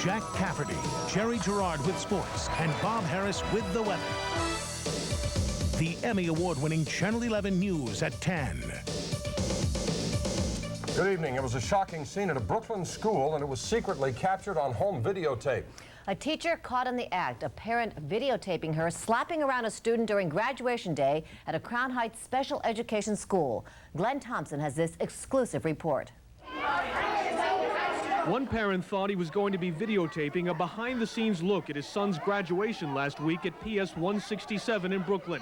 Jack Cafferty, Jerry Gerard with sports, and Bob Harris with the weather. The Emmy Award-winning Channel 11 News at 10. Good evening. It was a shocking scene at a Brooklyn school, and it was secretly captured on home videotape. A teacher caught in the act, a parent videotaping her slapping around a student during graduation day at a Crown Heights special education school. Glenn Thompson has this exclusive report. One parent thought he was going to be videotaping a behind-the-scenes look at his son's graduation last week at PS 167 in Brooklyn.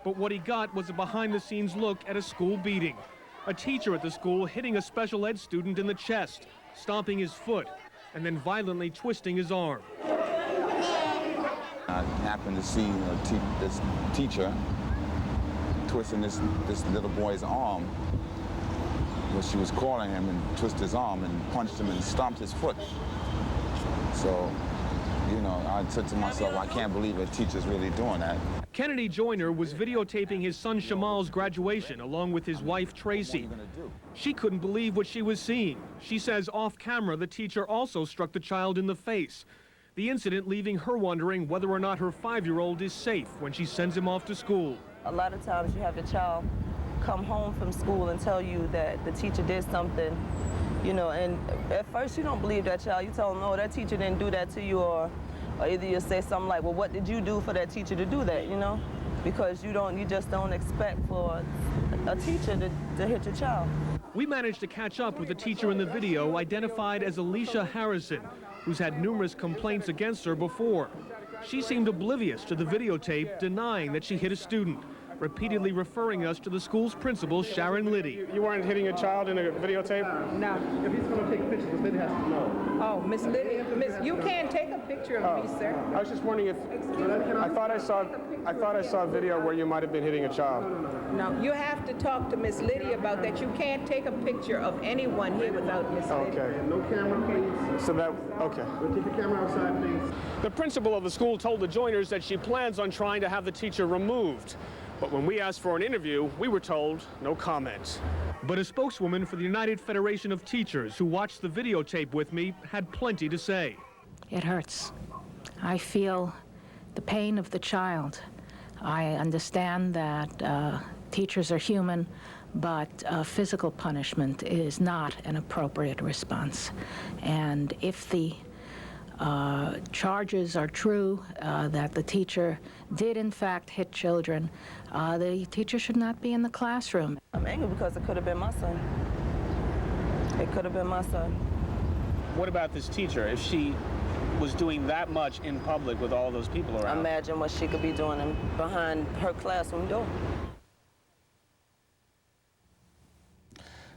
But what he got was a behind-the-scenes look at a school beating. A teacher at the school hitting a special ed student in the chest, stomping his foot, and then violently twisting his arm. I happened to see this teacher twisting this little boy's arm when she was calling him, and twisted his arm and punched him and stomped his foot. So, you know, I said to myself, I can't believe a teacher's really doing that. Kennedy Joyner was videotaping his son Shamal's graduation along with his wife Tracy. She couldn't believe what she was seeing. She says off camera the teacher also struck the child in the face. The incident leaving her wondering whether or not her 5-year-old is safe when she sends him off to school. A lot of times you have the child come home from school and tell you that the teacher did something, you know, and at first you don't believe that child. You tell them, no, that teacher didn't do that to you, or either you say something like, well, what did you do for that teacher to do that, you know? Because you just don't expect for a teacher to hit your child. We managed to catch up with the teacher in the video, identified as Alicia Harrison, who's had numerous complaints against her before. She seemed oblivious to the videotape, denying that she hit a student, repeatedly referring us to the school's principal, Sharon Liddy. You weren't hitting a child in a videotape? No. If he's going to take pictures, Miss Liddy has to know. Oh, Miss Liddy, you can't take a picture of me, sir. I was just wondering if I thought I saw a video where you might have been hitting a child. No, you have to talk to Miss Liddy about that. You can't take a picture of anyone here without Miss Liddy. Okay. No camera, please. So that, okay. We'll take the camera outside, please. The principal of the school told the Joyners that she plans on trying to have the teacher removed. But when we asked for an interview, we were told no comment. But a spokeswoman for the United Federation of Teachers who watched the videotape with me had plenty to say. It hurts. I feel the pain of the child. I understand that teachers are human, but physical punishment is not an appropriate response. And if the charges are true, that the teacher did in fact hit children, the teacher should not be in the classroom. I'm angry because it could have been my son. It could have been my son. What about this teacher? If she was doing that much in public with all those people around? Imagine what she could be doing behind her classroom door.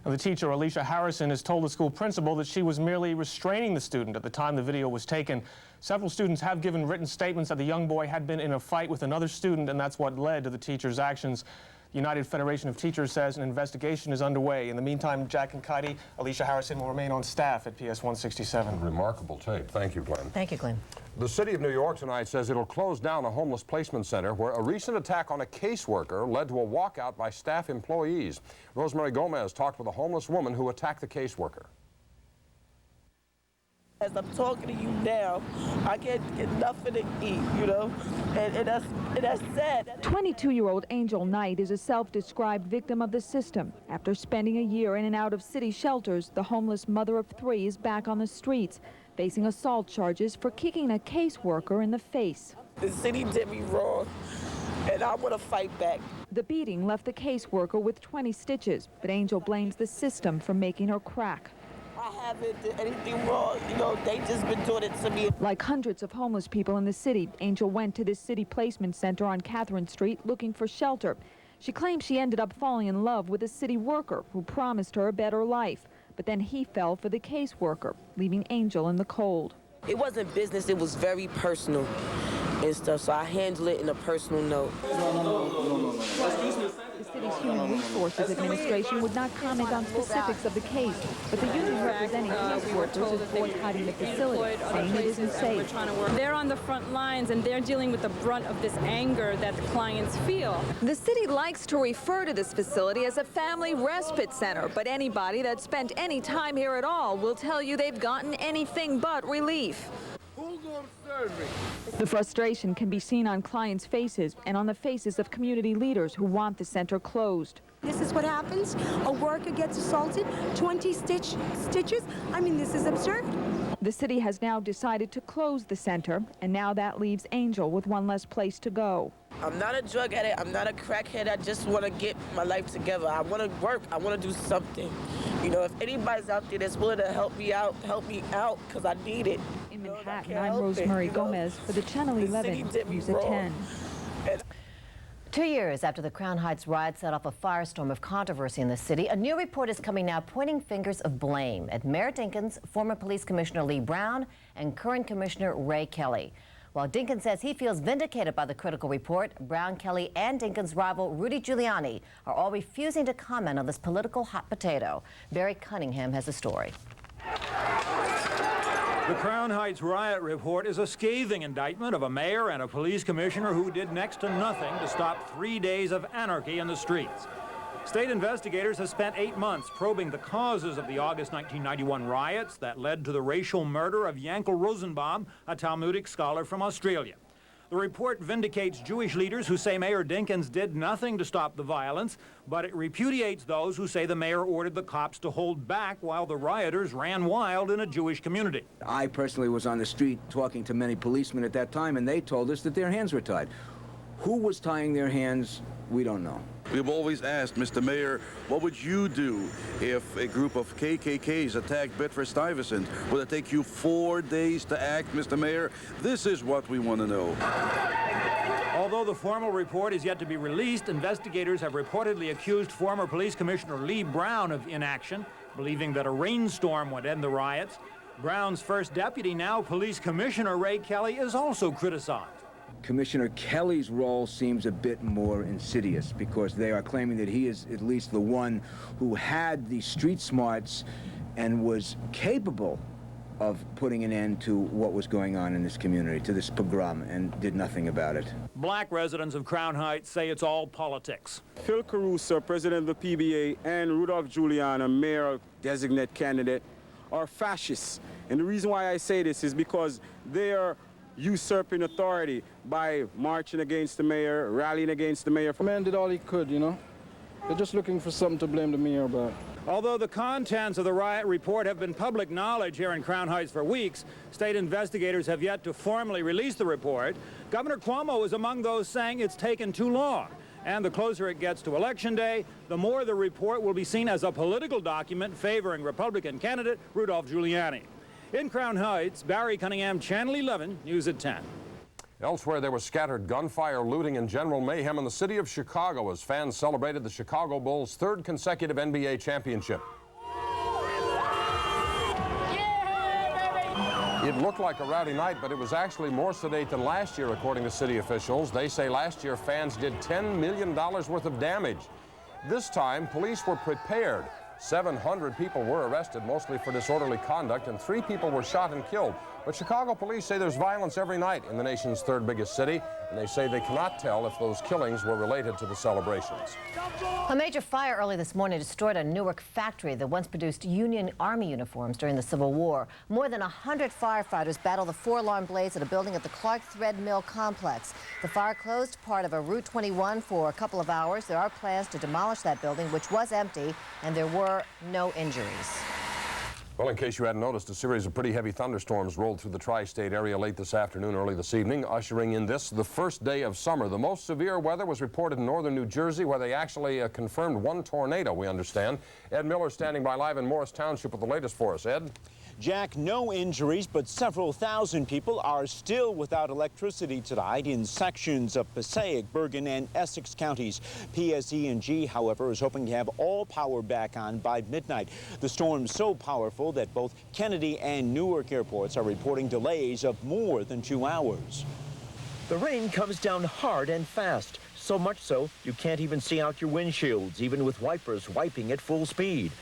The teacher, Alicia Harrison, has told the school principal that she was merely restraining the student at the time the video was taken. Several students have given written statements that the young boy had been in a fight with another student, and that's what led to the teacher's actions. The United Federation of Teachers says an investigation is underway. In the meantime, Jack and Kaity, Alicia Harrison will remain on staff at PS 167. Remarkable tape. Thank you, Glenn. Thank you, Glenn. The city of New York tonight says it'll close down a homeless placement center where a recent attack on a caseworker led to a walkout by staff employees. Rosemary Gomez talked with a homeless woman who attacked the caseworker. As I'm talking to you now, I can't get nothing to eat, you know, and that's sad. 22-year-old Angel Knight is a self-described victim of the system. After spending a year in and out of city shelters, the homeless mother of 3 is back on the streets, facing assault charges for kicking a caseworker in the face. The city did me wrong, and I want to fight back. The beating left the caseworker with 20 stitches, but Angel blames the system for making her crack. I haven't done anything wrong, you know, they just been doing it to me. Like hundreds of homeless people in the city, Angel went to this city placement center on Catherine Street looking for shelter. She claims she ended up falling in love with a city worker who promised her a better life, but then he fell for the caseworker, leaving Angel in the cold. It wasn't business, it was very personal. and stuff, so I handle it in a personal note. The city's Human Resources Administration would not comment on specifics of the case, but the union representing case workers is boycotting the facility, saying it isn't safe. They're on the front lines, and they're dealing with the brunt of this anger that the clients feel. The city likes to refer to this facility as a family respite center, but anybody that's spent any time here at all will tell you they've gotten anything but relief. The frustration can be seen on clients' faces and on the faces of community leaders who want the center closed. This is what happens. A worker gets assaulted, 20 stitches. I mean, this is absurd. The city has now decided to close the center, and now that leaves Angel with one less place to go. I'm not a drug addict. I'm not a crackhead. I just want to get my life together. I want to work. I want to do something. You know, if anybody's out there that's willing to help me out, because I need it. In Manhattan, I'm Rosemary Gomez for the Channel 11 News at 10. 2 years after the Crown Heights riot set off a firestorm of controversy in the city, a new report is coming now pointing fingers of blame at Mayor Dinkins, former Police Commissioner Lee Brown, and current Commissioner Ray Kelly. While Dinkins says he feels vindicated by the critical report, Brown, Kelly, and Dinkins' rival Rudy Giuliani are all refusing to comment on this political hot potato. Barry Cunningham has the story. The Crown Heights riot report is a scathing indictment of a mayor and a police commissioner who did next to nothing to stop 3 days of anarchy in the streets. State investigators have spent 8 months probing the causes of the August 1991 riots that led to the racial murder of Yankel Rosenbaum, a Talmudic scholar from Australia. The report vindicates Jewish leaders who say Mayor Dinkins did nothing to stop the violence, but it repudiates those who say the mayor ordered the cops to hold back while the rioters ran wild in a Jewish community. I personally was on the street talking to many policemen at that time, and they told us that their hands were tied. Who was tying their hands, we don't know. We've always asked, Mr. Mayor, what would you do if a group of KKKs attacked Bedford-Stuyvesant? Would it take you 4 days to act, Mr. Mayor? This is what we want to know. Although the formal report is yet to be released, investigators have reportedly accused former Police Commissioner Lee Brown of inaction, believing that a rainstorm would end the riots. Brown's first deputy, now Police Commissioner Ray Kelly, is also criticized. Commissioner Kelly's role seems a bit more insidious because they are claiming that he is at least the one who had the street smarts and was capable of putting an end to what was going on in this community, to this pogrom, and did nothing about it. Black residents of Crown Heights say it's all politics. Phil Caruso, president of the PBA, and Rudolph Giuliani, mayor designate candidate, are fascists. And the reason why I say this is because they are usurping authority by marching against the mayor, rallying against the mayor. The man did all he could, you know. They're just looking for something to blame the mayor about. Although the contents of the riot report have been public knowledge here in Crown Heights for weeks, state investigators have yet to formally release the report. Governor Cuomo is among those saying it's taken too long. And the closer it gets to Election Day, the more the report will be seen as a political document favoring Republican candidate Rudolph Giuliani. In Crown Heights, Barry Cunningham, Channel 11, News at 10. Elsewhere, there was scattered gunfire, looting, and general mayhem in the city of Chicago as fans celebrated the Chicago Bulls' third consecutive NBA championship. It looked like a rowdy night, but it was actually more sedate than last year, according to city officials. They say last year fans did $10 million worth of damage. This time, police were prepared. 700 people were arrested, mostly for disorderly conduct, and 3 people were shot and killed. But Chicago police say there's violence every night in the nation's third biggest city, and they say they cannot tell if those killings were related to the celebrations. A major fire early this morning destroyed a Newark factory that once produced Union Army uniforms during the Civil War. More than 100 firefighters battled the 4-alarm blaze at a building at the Clark Thread Mill complex. The fire closed part of a Route 21 for a couple of hours. There are plans to demolish that building, which was empty, and there were no injuries. Well, in case you hadn't noticed, a series of pretty heavy thunderstorms rolled through the tri-state area late this afternoon, early this evening, ushering in the first day of summer. The most severe weather was reported in northern New Jersey, where they actually confirmed 1 tornado, we understand. Ed Miller standing by live in Morris Township with the latest for us. Ed? Jack, no injuries, but several thousand people are still without electricity tonight in sections of Passaic, Bergen, and Essex counties. PSE&G, however, is hoping to have all power back on by midnight. The storm's so powerful that both Kennedy and Newark airports are reporting delays of more than 2 hours. The rain comes down hard and fast, so much so you can't even see out your windshields, even with wipers wiping at full speed.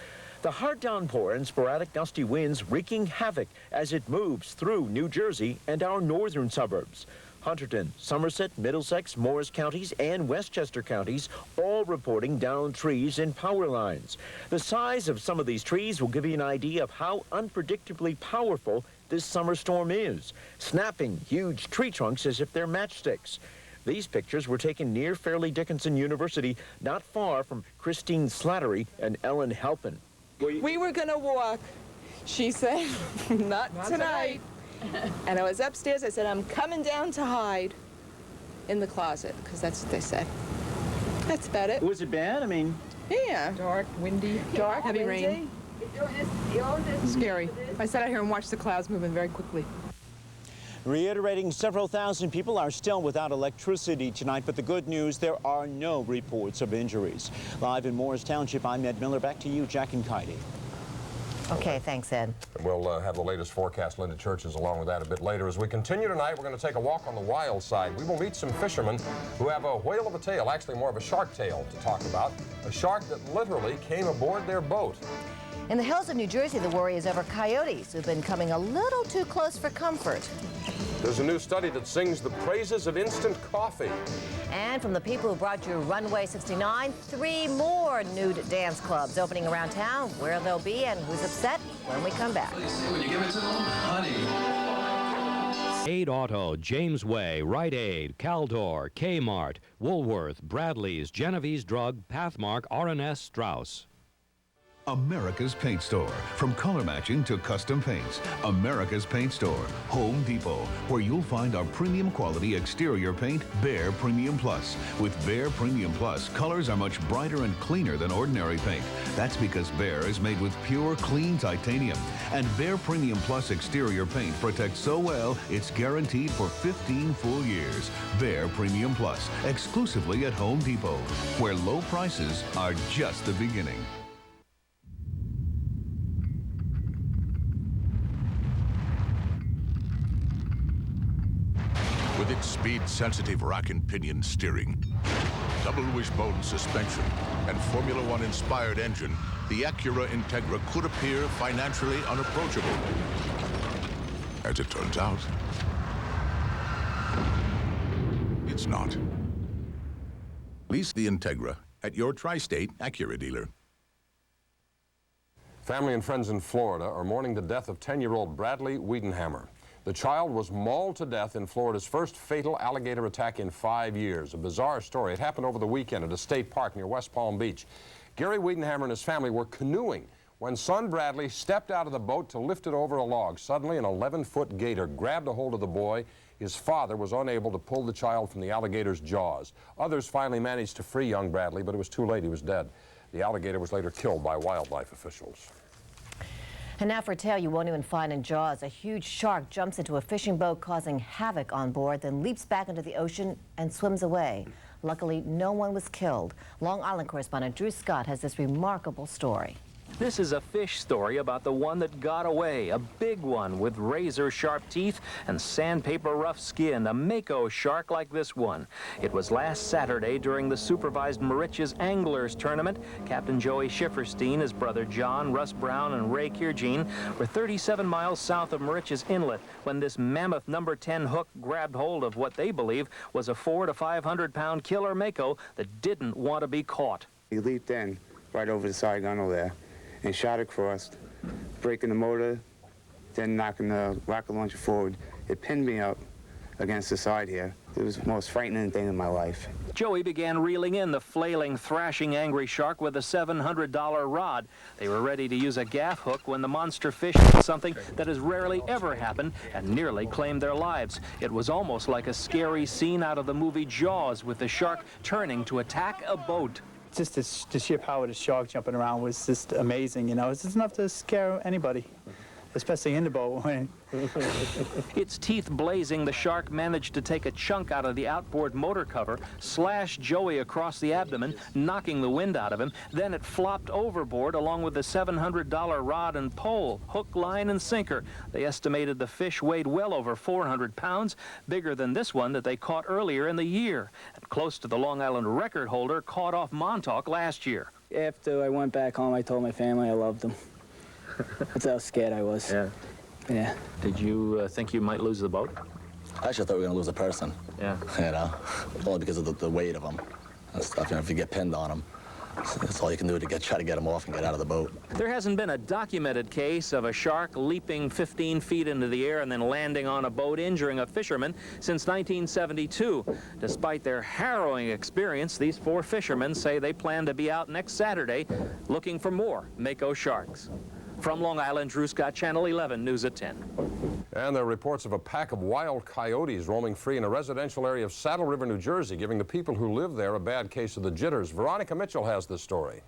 The hard downpour and sporadic gusty winds wreaking havoc as it moves through New Jersey and our northern suburbs. Hunterdon, Somerset, Middlesex, Morris counties, and Westchester counties all reporting downed trees and power lines. The size of some of these trees will give you an idea of how unpredictably powerful this summer storm is, snapping huge tree trunks as if they're matchsticks. These pictures were taken near Fairleigh Dickinson University, not far from Christine Slattery and Ellen Halpin. We were going to walk. She said, not tonight. And I was upstairs. I said, I'm coming down to hide in the closet, because that's what they said. That's about it. Was it bad? I mean... Yeah. Dark, windy. Dark, heavy windy. rain. Scary. I sat out here and watched the clouds moving very quickly. Reiterating, several thousand people are still without electricity tonight, but the good news, there are no reports of injuries. Live in Morris Township, I'm Ed Miller. Back to you, Jack and Kaity. Okay, thanks, Ed. We'll have the latest forecast. Linda Churches along with that a bit later. As we continue tonight, we're going to take a walk on the wild side. We will meet some fishermen who have a whale of a tale, actually more of a shark tale to talk about. A shark that literally came aboard their boat. In the hills of New Jersey, the worry is over coyotes who've been coming a little too close for comfort. There's a new study that sings the praises of instant coffee. And from the people who brought you Runway 69, 3 more nude dance clubs opening around town. Where they'll be and who's upset when we come back. When you give it to them, honey. Aid Auto, James Way, Rite Aid, Caldor, Kmart, Woolworth, Bradley's, Genevieve's Drug, Pathmark, R&S, Strauss. America's Paint Store. From color matching to custom paints, America's Paint Store, Home Depot, where you'll find our premium quality exterior paint, Behr Premium Plus. With Behr Premium Plus, colors are much brighter and cleaner than ordinary paint. That's because Behr is made with pure, clean titanium. And Behr Premium Plus exterior paint protects so well, it's guaranteed for 15 full years. Behr Premium Plus, exclusively at Home Depot, where low prices are just the beginning. With its speed-sensitive rack and pinion steering, double wishbone suspension, and Formula One inspired engine, the Acura Integra could appear financially unapproachable. As it turns out, it's not. Lease the Integra at your tri-state Acura dealer. Family and friends in Florida are mourning the death of 10-year-old Bradley Wiedenhammer. The child was mauled to death in Florida's first fatal alligator attack in 5 years. A bizarre story. It happened over the weekend at a state park near West Palm Beach. Gary Wiedenhammer and his family were canoeing when son Bradley stepped out of the boat to lift it over a log. Suddenly, an 11-foot gator grabbed a hold of the boy. His father was unable to pull the child from the alligator's jaws. Others finally managed to free young Bradley, but it was too late. He was dead. The alligator was later killed by wildlife officials. And now for a tale you won't even find in Jaws. A huge shark jumps into a fishing boat, causing havoc on board, then leaps back into the ocean and swims away. Luckily, no one was killed. Long Island correspondent Drew Scott has this remarkable story. This is a fish story about the one that got away, a big one with razor-sharp teeth and sandpaper-rough skin, a mako shark like this one. It was last Saturday during the supervised Moriches Anglers Tournament. Captain Joey Schifferstein, his brother John, Russ Brown, and Ray Kirgene were 37 miles south of Moriches Inlet when this mammoth number 10 hook grabbed hold of what they believe was a 400 to 500 pound killer mako that didn't want to be caught. He leaped in right over the side gunnel there and shot across, breaking the motor, then knocking the rocket launcher forward. It pinned me up against the side here. It was the most frightening thing in my life. Joey began reeling in the flailing, thrashing angry shark with a $700 rod. They were ready to use a gaff hook when the monster fish did something that has rarely ever happened and nearly claimed their lives. It was almost like a scary scene out of the movie Jaws, with the shark turning to attack a boat. Just the sheer power of the shark jumping around was just amazing, you know. It's just enough to scare anybody. especially in the boat. Its teeth blazing, the shark managed to take a chunk out of the outboard motor cover, slash Joey across the abdomen, knocking the wind out of him. Then it flopped overboard along with the $700 rod and pole, hook, line, and sinker. They estimated the fish weighed well over 400 pounds, bigger than this one that they caught earlier in the year, and close to the Long Island record holder caught off Montauk last year. After I went back home, I told my family I loved them. That's how scared I was. Yeah. Yeah. Did you think you might lose the boat? I actually thought we were going to lose a person. Yeah. You know, only because of the weight of them and stuff. You know, if you get pinned on them, that's all you can do to try to get them off and get out of the boat. There hasn't been a documented case of a shark leaping 15 feet into the air and then landing on a boat, injuring a fisherman since 1972. Despite their harrowing experience, these 4 fishermen say they plan to be out next Saturday looking for more Mako sharks. From Long Island, Drew Scott, Channel 11, News at 10. And there are reports of a pack of wild coyotes roaming free in a residential area of Saddle River, New Jersey, giving the people who live there a bad case of the jitters. Veronica Mitchell has this story.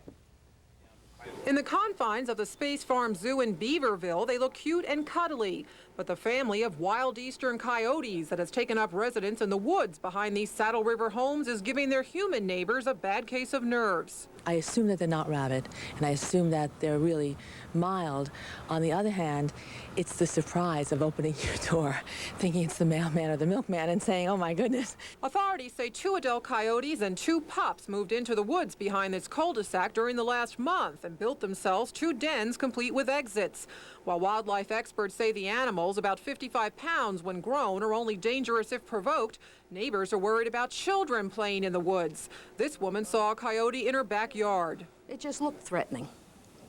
In the confines of the Space Farm Zoo in Beaverville, they look cute and cuddly. But the family of wild eastern coyotes that has taken up residence in the woods behind these Saddle River homes is giving their human neighbors a bad case of nerves. I assume that they're not rabid, and I assume that they're really mild. On the other hand, it's the surprise of opening your door, thinking it's the mailman or the milkman, and saying, oh my goodness. Authorities say 2 adult coyotes and 2 pups moved into the woods behind this cul-de-sac during the last month and built themselves 2 dens complete with exits. While wildlife experts say the animals, about 55 pounds when grown, are only dangerous if provoked, neighbors are worried about children playing in the woods. This woman saw a coyote in her backyard. It just looked threatening.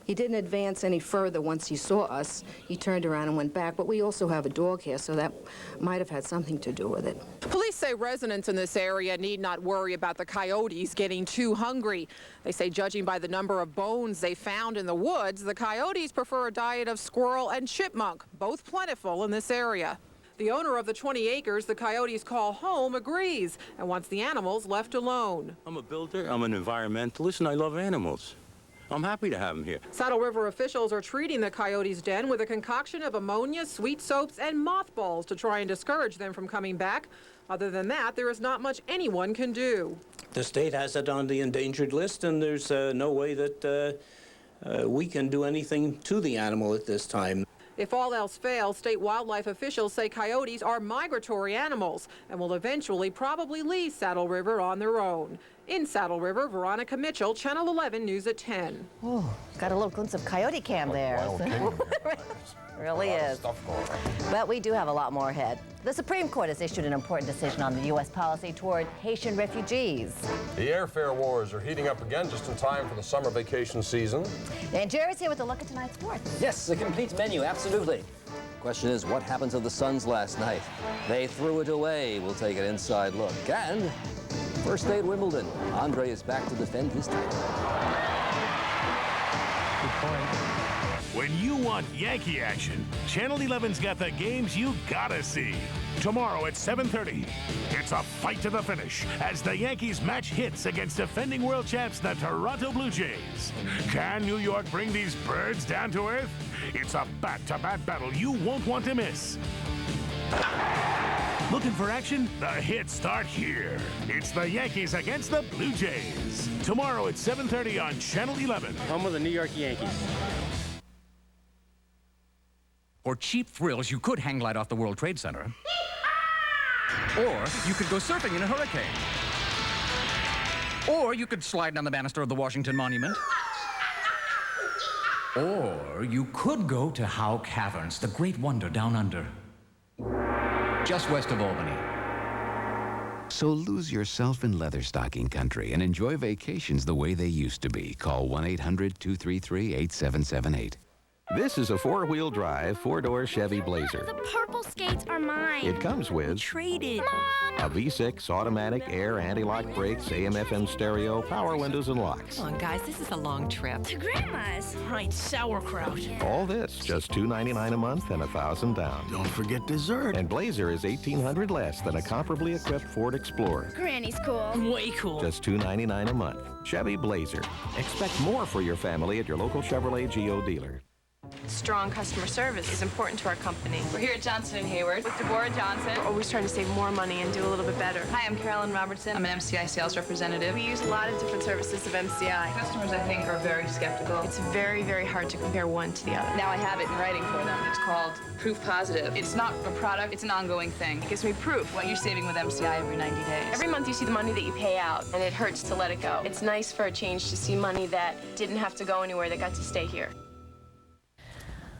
He didn't advance any further once he saw us. He turned around and went back, but we also have a dog here, so that might have had something to do with it. Police say residents in this area need not worry about the coyotes getting too hungry. They say judging by the number of bones they found in the woods, the coyotes prefer a diet of squirrel and chipmunk, both plentiful in this area. The owner of the 20 acres the coyotes call home agrees and wants the animals left alone. I'm a builder, I'm an environmentalist, and I love animals. I'm happy to have them here. Saddle River officials are treating the coyotes' den with a concoction of ammonia, sweet soaps, and mothballs to try and discourage them from coming back. Other than that, there is not much anyone can do. The state has it on the endangered list, and there's no way that we can do anything to the animal at this time. If all else fails, state wildlife officials say coyotes are migratory animals and will eventually probably leave Saddle River on their own. In Saddle River, Veronica Mitchell, Channel 11 News at 10. Oh, got a little glimpse of Coyote Cam there. Really is. But we do have a lot more ahead. The Supreme Court has issued an important decision on the U.S. policy toward Haitian refugees. The airfare wars are heating up again just in time for the summer vacation season. And Jerry's here with a look at tonight's sports. Yes, a complete menu, absolutely. Question is, what happened to the Suns last night? They threw it away. We'll take an inside look. And first day at Wimbledon. Andre is back to defend his title. Good point. When you want Yankee action, Channel 11's got the games you gotta see. Tomorrow at 7:30, it's a fight to the finish as the Yankees match hits against defending world champs, the Toronto Blue Jays. Can New York bring these birds down to earth? It's a bat-to-bat battle you won't want to miss. Looking for action? The hits start here. It's the Yankees against the Blue Jays. Tomorrow at 7:30 on Channel 11. Home of the New York Yankees. For cheap thrills, you could hang glide off the World Trade Center. Or you could go surfing in a hurricane. Or you could slide down the banister of the Washington Monument. Or you could go to Howe Caverns, the great wonder down under. Just west of Albany. So lose yourself in leather stocking country and enjoy vacations the way they used to be. Call 1-800-233-8778. This is a four-wheel drive, four-door Chevy Blazer. The purple skates are mine. It comes with Traded. a V6 automatic air anti-lock brakes, AM/FM stereo, power windows and locks. Come on, guys, this is a long trip. To Grandma's. Right, sauerkraut. All this just $299 a month and $1,000 down. Don't forget dessert. And Blazer is $1,800 less than a comparably equipped Ford Explorer. Granny's cool. Way cool. Just $299 a month. Chevy Blazer. Expect more for your family at your local Chevrolet Geo dealer. Strong customer service is important to our company. We're here at Johnson & Hayward with Deborah Johnson. We're always trying to save more money and do a little bit better. Hi, I'm Carolyn Robertson. I'm an MCI sales representative. We use a lot of different services of MCI. Customers, I think, are very skeptical. It's very, very hard to compare one to the other. Now I have it in writing for them. It's called Proof Positive. It's not a product, it's an ongoing thing. It gives me proof what you're saving with MCI every 90 days. Every month you see the money that you pay out, and it hurts to let it go. It's nice for a change to see money that didn't have to go anywhere, that got to stay here.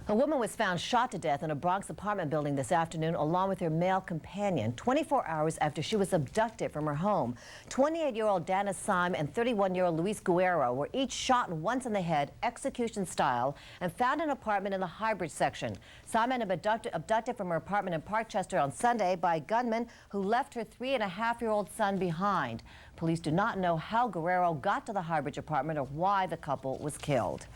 A woman was found shot to death in a Bronx apartment building this afternoon along with her male companion 24 hours after she was abducted from her home. 28-year-old Dana Syme and 31-year-old Luis Guerrero were each shot once in the head, execution style, and found in an apartment in the Highbridge section. Syme had been abducted from her apartment in Parkchester on Sunday by a gunman who left her 3.5-year-old son behind. Police do not know how Guerrero got to the Highbridge apartment or why the couple was killed.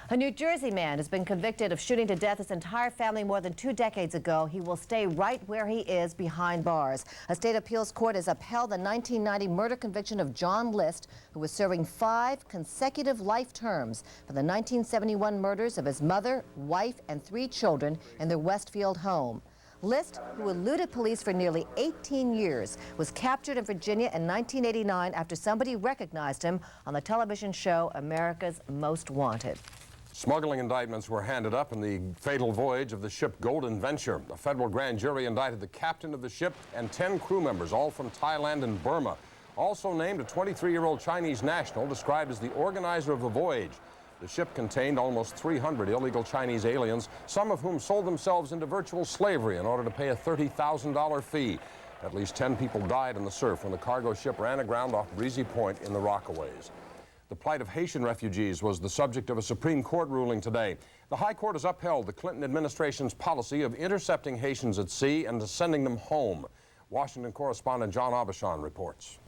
A New Jersey man has been convicted of shooting to death his entire family more than 2 decades ago. He will stay right where he is, behind bars. A state appeals court has upheld the 1990 murder conviction of John List, who was serving 5 consecutive life terms for the 1971 murders of his mother, wife, and 3 children in their Westfield home. List, who eluded police for nearly 18 years, was captured in Virginia in 1989 after somebody recognized him on the television show America's Most Wanted. Smuggling indictments were handed up in the fatal voyage of the ship Golden Venture. A federal grand jury indicted the captain of the ship and 10 crew members, all from Thailand and Burma. Also named a 23-year-old Chinese national described as the organizer of the voyage. The ship contained almost 300 illegal Chinese aliens, some of whom sold themselves into virtual slavery in order to pay a $30,000 fee. At least 10 people died in the surf when the cargo ship ran aground off Breezy Point in the Rockaways. The plight of Haitian refugees was the subject of a Supreme Court ruling today. The High Court has upheld the Clinton administration's policy of intercepting Haitians at sea and sending them home. Washington correspondent John Aubuchon reports.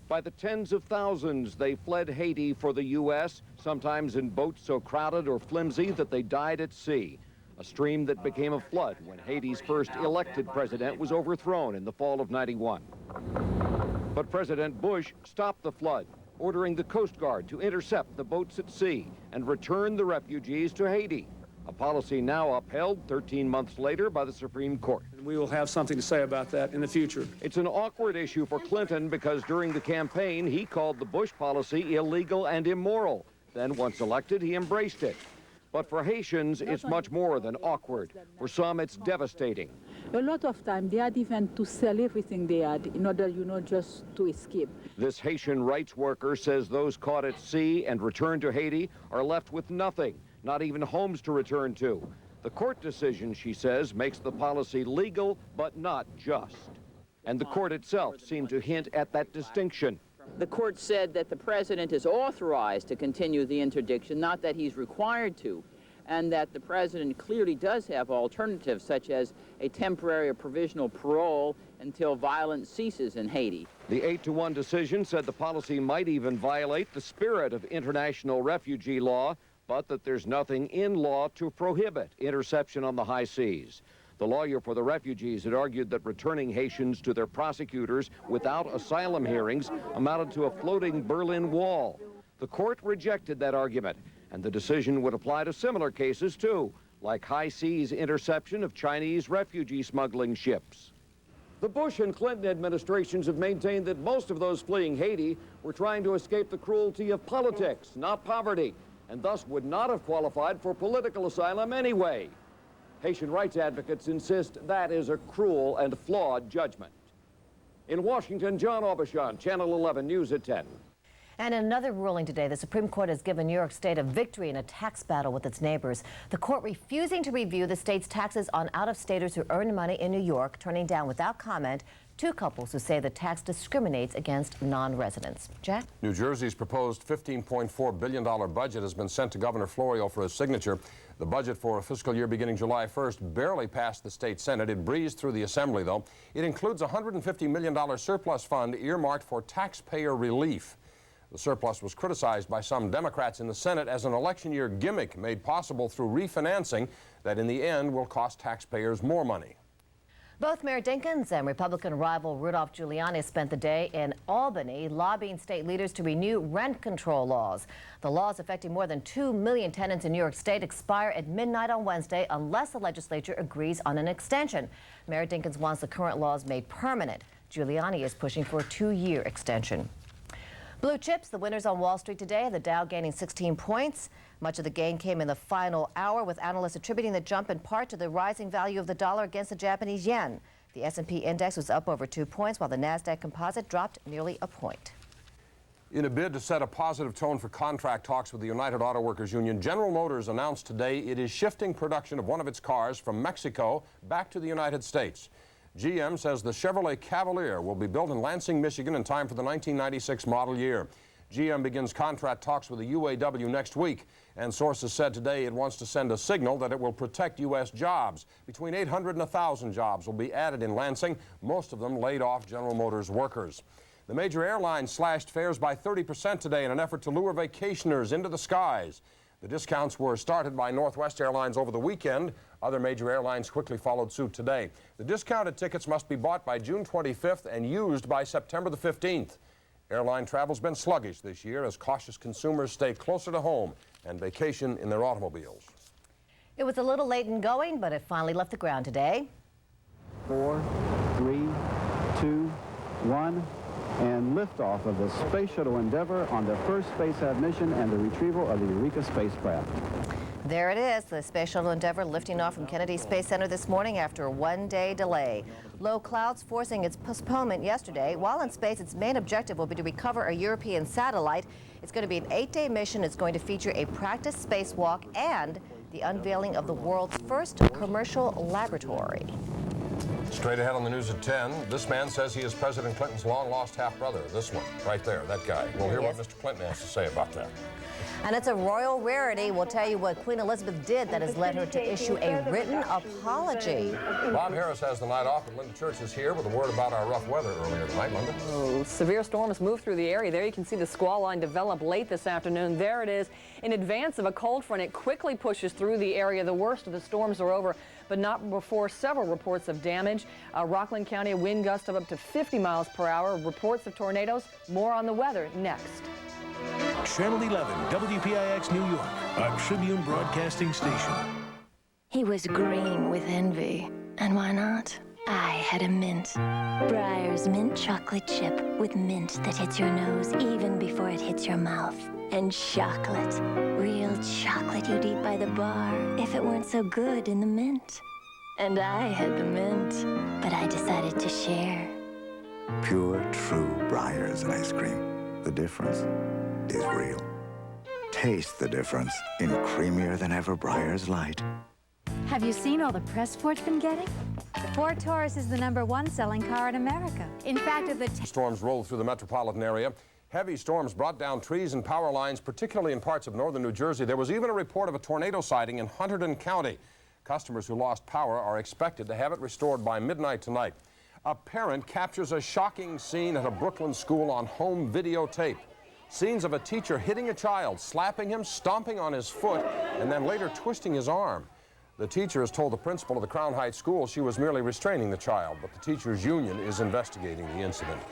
By the tens of thousands, they fled Haiti for the U.S., sometimes in boats so crowded or flimsy that they died at sea. A stream that became a flood when Haiti's first elected president was overthrown in the fall of '91. But President Bush stopped the flood, ordering the Coast Guard to intercept the boats at sea and return the refugees to Haiti, a policy now upheld 13 months later by the Supreme Court. We will have something to say about that in the future. It's an awkward issue for Clinton because during the campaign, he called the Bush policy illegal and immoral. Then once elected, he embraced it. But for Haitians, it's much more than awkward. For some, it's devastating. A lot of time, they had even to sell everything they had in order, just to escape. This Haitian rights worker says those caught at sea and returned to Haiti are left with nothing, not even homes to return to. The court decision, she says, makes the policy legal but not just. And the court itself seemed to hint at that distinction. The court said that the president is authorized to continue the interdiction, not that he's required to, and that the president clearly does have alternatives, such as a temporary or provisional parole until violence ceases in Haiti. The 8-1 decision said the policy might even violate the spirit of international refugee law, but that there's nothing in law to prohibit interception on the high seas. The lawyer for the refugees had argued that returning Haitians to their prosecutors without asylum hearings amounted to a floating Berlin Wall. The court rejected that argument, and the decision would apply to similar cases too, like high seas interception of Chinese refugee smuggling ships. The Bush and Clinton administrations have maintained that most of those fleeing Haiti were trying to escape the cruelty of politics, not poverty, and thus would not have qualified for political asylum anyway. Haitian rights advocates insist that is a cruel and flawed judgment. In Washington, John Aubuchon, Channel 11 News at 10. And in another ruling today, the Supreme Court has given New York State a victory in a tax battle with its neighbors. The court refusing to review the state's taxes on out-of-staters who earn money in New York, turning down without comment 2 couples who say the tax discriminates against non-residents. Jack? New Jersey's proposed $15.4 billion budget has been sent to Governor Florio for his signature. The budget for a fiscal year beginning July 1st barely passed the state Senate. It breezed through the Assembly, though. It includes a $150 million surplus fund earmarked for taxpayer relief. The surplus was criticized by some Democrats in the Senate as an election year gimmick made possible through refinancing that in the end will cost taxpayers more money. Both Mayor Dinkins and Republican rival Rudolph Giuliani spent the day in Albany lobbying state leaders to renew rent control laws. The laws affecting more than 2 million tenants in New York State expire at midnight on Wednesday unless the legislature agrees on an extension. Mayor Dinkins wants the current laws made permanent. Giuliani is pushing for a 2-year extension. Blue chips, the winners on Wall Street today, the Dow gaining 16 points. Much of the gain came in the final hour, with analysts attributing the jump in part to the rising value of the dollar against the Japanese yen. The S&P index was up over 2 points, while the NASDAQ composite dropped nearly a point. In a bid to set a positive tone for contract talks with the United Auto Workers Union, General Motors announced today it is shifting production of one of its cars from Mexico back to the United States. GM says the Chevrolet Cavalier will be built in Lansing, Michigan in time for the 1996 model year. GM begins contract talks with the UAW next week, and sources said today it wants to send a signal that it will protect U.S. jobs. Between 800 and 1,000 jobs will be added in Lansing, most of them laid off General Motors workers. The major airlines slashed fares by 30% today in an effort to lure vacationers into the skies. The discounts were started by Northwest Airlines over the weekend. Other major airlines quickly followed suit today. The discounted tickets must be bought by June 25th and used by September the 15th. Airline travel's been sluggish this year as cautious consumers stay closer to home and vacation in their automobiles. It was a little late in going, but it finally left the ground today. 4, 3, 2, 1. And liftoff of the Space Shuttle Endeavour on the first spacecraft mission and the retrieval of the Eureka spacecraft. There it is, the Space Shuttle Endeavour lifting off from Kennedy Space Center this morning after a one-day delay. Low clouds forcing its postponement yesterday. While in space, its main objective will be to recover a European satellite. It's going to be an 8-day mission. It's going to feature a practice spacewalk and the unveiling of the world's first commercial laboratory. Straight ahead on the news at 10, this man says he is President Clinton's long-lost half-brother. This one, right there, that guy. We'll hear what Mr. Clinton has to say about that. And it's a royal rarity. We'll tell you what Queen Elizabeth did that has led her to issue a written apology. Bob Harris has the night off, but Linda Church is here with a word about our rough weather earlier tonight. Linda? Oh, severe storms moved through the area. There you can see the squall line develop late this afternoon. There it is. In advance of a cold front, it quickly pushes through the area. The worst of the storms are over, but not before several reports of damage. Rockland County, a wind gust of up to 50 miles per hour. Reports of tornadoes. More on the weather next. Channel 11, WPIX New York, a Tribune broadcasting station. He was green with envy. And why not? I had a mint. Breyer's mint chocolate chip with mint that hits your nose even before it hits your mouth. And chocolate. Real chocolate you'd eat by the bar if it weren't so good in the mint. And I had the mint, but I decided to share. Pure, true Breyer's ice cream. The difference is real. Taste the difference in creamier than ever Breyer's Light. Have you seen all the press Ford's been getting? The Ford Taurus is the #1 selling car in America. In fact, of the storms rolled through the metropolitan area. Heavy storms brought down trees and power lines, particularly in parts of northern New Jersey. There was even a report of a tornado sighting in Hunterdon County. Customers who lost power are expected to have it restored by midnight tonight. A parent captures a shocking scene at a Brooklyn school on home videotape. Scenes of a teacher hitting a child, slapping him, stomping on his foot, and then later twisting his arm. The teacher has told the principal of the Crown Heights school she was merely restraining the child, but the teachers' union is investigating the incident.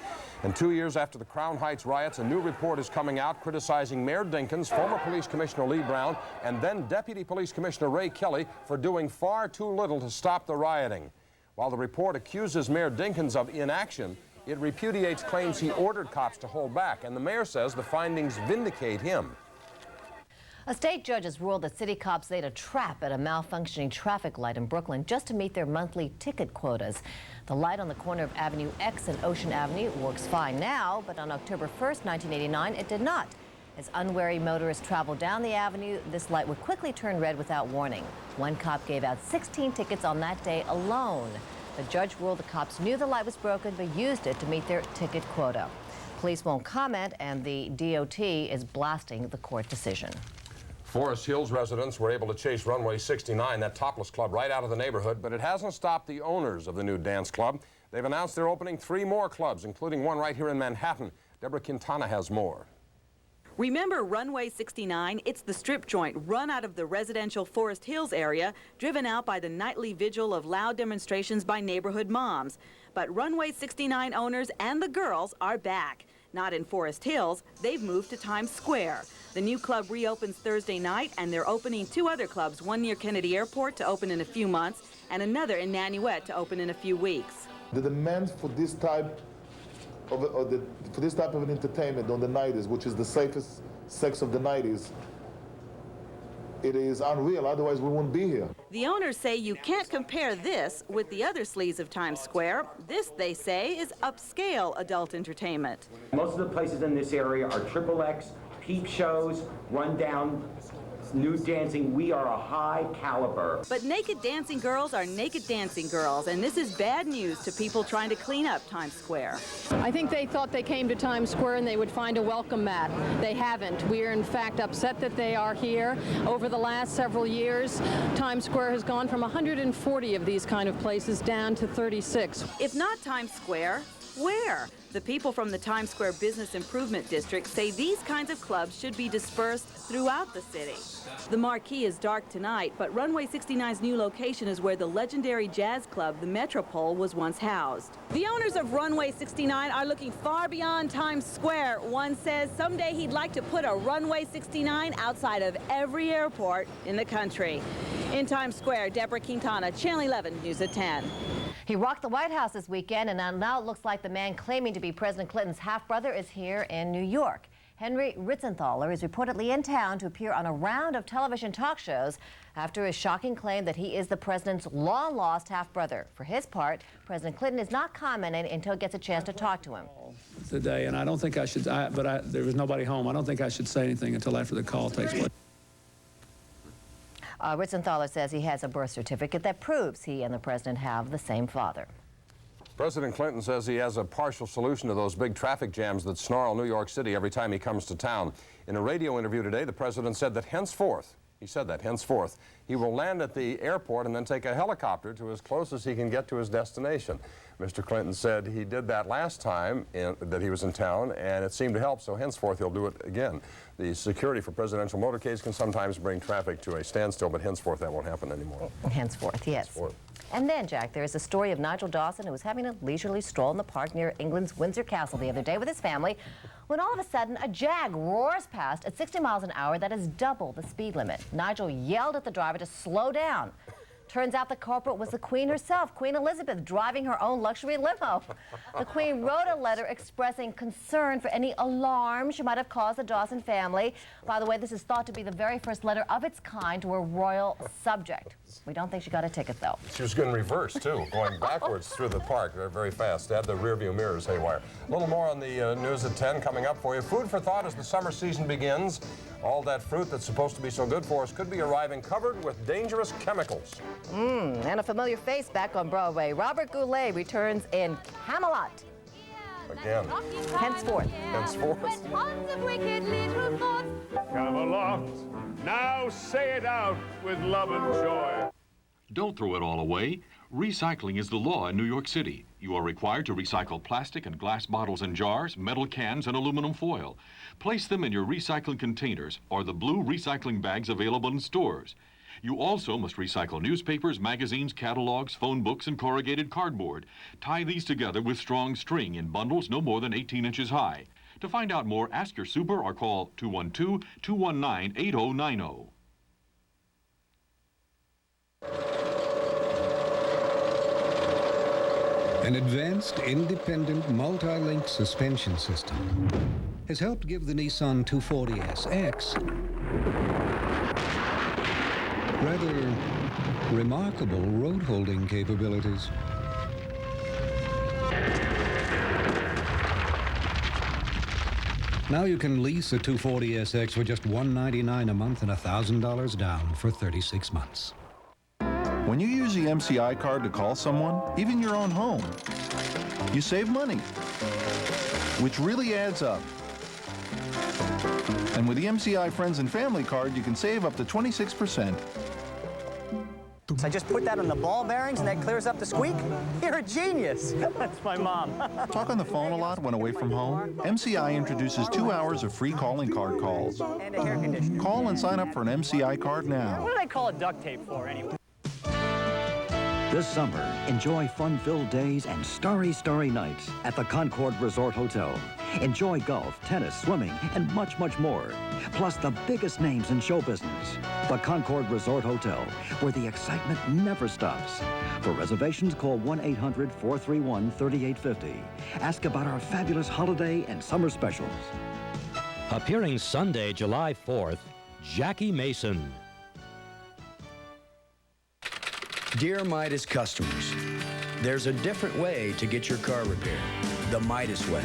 And 2 years after the Crown Heights riots, a new report is coming out criticizing Mayor Dinkins, former Police Commissioner Lee Brown, and then Deputy Police Commissioner Ray Kelly for doing far too little to stop the rioting. While the report accuses Mayor Dinkins of inaction, it repudiates claims he ordered cops to hold back, and the mayor says the findings vindicate him. A state judge has ruled that city cops laid a trap at a malfunctioning traffic light in Brooklyn just to meet their monthly ticket quotas. The light on the corner of Avenue X and Ocean Avenue works fine now, but on October 1st, 1989, it did not. As unwary motorists traveled down the avenue, this light would quickly turn red without warning. One cop gave out 16 tickets on that day alone. The judge ruled the cops knew the light was broken but used it to meet their ticket quota. Police won't comment, and the DOT is blasting the court decision. Forest Hills residents were able to chase Runway 69, that topless club, right out of the neighborhood, but it hasn't stopped the owners of the new dance club. They've announced they're opening 3 more clubs, including one right here in Manhattan. Deborah Quintana has more. Remember Runway 69? It's the strip joint run out of the residential Forest Hills area, driven out by the nightly vigil of loud demonstrations by neighborhood moms. But Runway 69 owners and the girls are back. Not in Forest Hills, they've moved to Times Square. The new club reopens Thursday night, and they're opening 2 other clubs, one near Kennedy Airport to open in a few months, and another in Nanuet to open in a few weeks. The demand for this type of an entertainment on the 90s, which is the safest sex of the 90s, it is unreal, otherwise we wouldn't be here. The owners say you can't compare this with the other sleaze of Times Square. This, they say, is upscale adult entertainment. Most of the places in this area are XXX, peep shows, rundown, nude dancing. We are a high caliber. But naked dancing girls are naked dancing girls, and this is bad news to people trying to clean up Times Square. I think they thought they came to Times Square and they would find a welcome mat. They haven't. We are in fact upset that they are here. Over the last several years, Times Square has gone from 140 of these kind of places down to 36. If not Times Square, where? The people from the Times Square Business Improvement District say these kinds of clubs should be dispersed throughout the city. The marquee is dark tonight, but Runway 69's new location is where the legendary jazz club, the Metropole, was once housed. The owners of Runway 69 are looking far beyond Times Square. One says someday he'd like to put a Runway 69 outside of every airport in the country. In Times Square, Deborah Quintana, Channel 11, News at 10. He rocked the White House this weekend, and now it looks like the man claiming to be President Clinton's half-brother is here in New York. Henry Ritzenthaler is reportedly in town to appear on a round of television talk shows after his shocking claim that he is the president's long-lost half-brother. For his part, President Clinton is not commenting until he gets a chance to talk to him. Today, and I don't think I should, there was nobody home. I don't think I should say anything until after the call takes place. Ritzenthaler says he has a birth certificate that proves he and the president have the same father. President Clinton says he has a partial solution to those big traffic jams that snarl New York City every time he comes to town. In a radio interview today, the president said that henceforth, he will land at the airport and then take a helicopter to as close as he can get to his destination. Mr. Clinton said he did that last time that he was in town, and it seemed to help, so henceforth he'll do it again. The security for presidential motorcades can sometimes bring traffic to a standstill, but henceforth that won't happen anymore. Henceforth, yes. Henceforth. And then, Jack, there is a story of Nigel Dawson who was having a leisurely stroll in the park near England's Windsor Castle the other day with his family, when all of a sudden a jag roars past at 60 miles an hour. That is double the speed limit. Nigel yelled at the driver to slow down. Turns out the culprit was the Queen herself, Queen Elizabeth, driving her own luxury limo. The Queen wrote a letter expressing concern for any alarm she might have caused the Dawson family. By the way, this is thought to be the very first letter of its kind to a royal subject. We don't think she got a ticket, though. She was going reverse, too, going backwards through the park very fast. Had the rearview mirrors haywire. A little more on the news at 10 coming up for you. Food for thought as the summer season begins. All that fruit that's supposed to be so good for us could be arriving covered with dangerous chemicals. And a familiar face back on Broadway. Robert Goulet returns in Camelot. Again. Henceforth. Tons of wicked little thoughts. Camelot, now say it out with love and joy. Don't throw it all away. Recycling is the law in New York City. You are required to recycle plastic and glass bottles and jars, metal cans, and aluminum foil. Place them in your recycling containers or the blue recycling bags available in stores. You also must recycle newspapers, magazines, catalogs, phone books, and corrugated cardboard. Tie these together with strong string in bundles no more than 18 inches high. To find out more, ask your super or call 212-219-8090. An advanced, independent, multi-link suspension system has helped give the Nissan 240SX rather remarkable road-holding capabilities. Now you can lease a 240SX for just $199 a month and $1,000 down for 36 months. When you use the MCI card to call someone, even your own home, you save money, which really adds up. And with the MCI Friends and Family card, you can save up to 26%. I just put that on the ball bearings and that clears up the squeak? You're a genius. That's my mom. Talk on the phone a lot when away from home? MCI introduces 2 hours of free calling card calls. And a hair conditioner. Call and sign up for an MCI card now. What do they call a duct tape for, anyway? This summer, enjoy fun-filled days and starry nights at the Concord Resort Hotel. Enjoy golf, tennis, swimming, and much more. Plus the biggest names in show business. The Concord Resort Hotel, where the excitement never stops. For reservations, call 1-800-431-3850. Ask about our fabulous holiday and summer specials. Appearing Sunday, July 4th, Jackie Mason. Dear Midas customers, there's a different way to get your car repaired, the Midas way.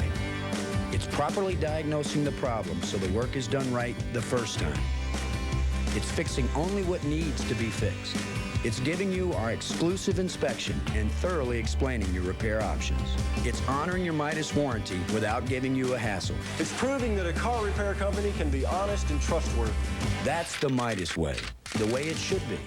It's properly diagnosing the problem so the work is done right the first time. It's fixing only what needs to be fixed. It's giving you our exclusive inspection and thoroughly explaining your repair options. It's honoring your Midas warranty without giving you a hassle. It's proving that a car repair company can be honest and trustworthy. That's the Midas way, the way it should be.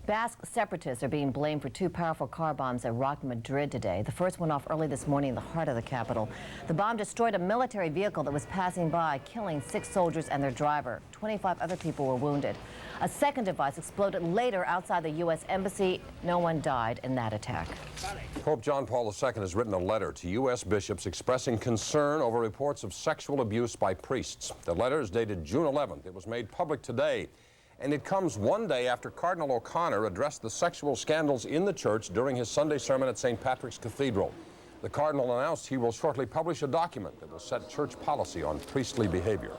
Basque separatists are being blamed for 2 powerful car bombs that rocked Madrid today. The first went off early this morning in the heart of the capital. The bomb destroyed a military vehicle that was passing by, killing 6 soldiers and their driver. 25 other people were wounded. A second device exploded later outside the U.S. Embassy. No one died in that attack. Pope John Paul II has written a letter to U.S. bishops expressing concern over reports of sexual abuse by priests. The letter is dated June 11th. It was made public today. And it comes one day after Cardinal O'Connor addressed the sexual scandals in the church during his Sunday sermon at St. Patrick's Cathedral. The Cardinal announced he will shortly publish a document that will set church policy on priestly behavior.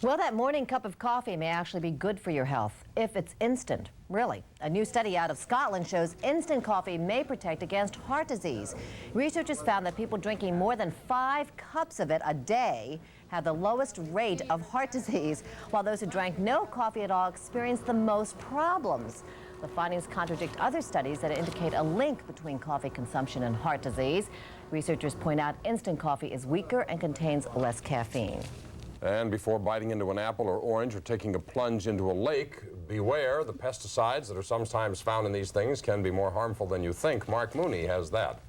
Well, that morning cup of coffee may actually be good for your health if it's instant. Really. A new study out of Scotland shows instant coffee may protect against heart disease. Researchers found that people drinking more than 5 cups of it a day had the lowest rate of heart disease, while those who drank no coffee at all experienced the most problems. The findings contradict other studies that indicate a link between coffee consumption and heart disease. Researchers point out instant coffee is weaker and contains less caffeine. And before biting into an apple or orange or taking a plunge into a lake, beware, the pesticides that are sometimes found in these things can be more harmful than you think. Mark Mooney has that.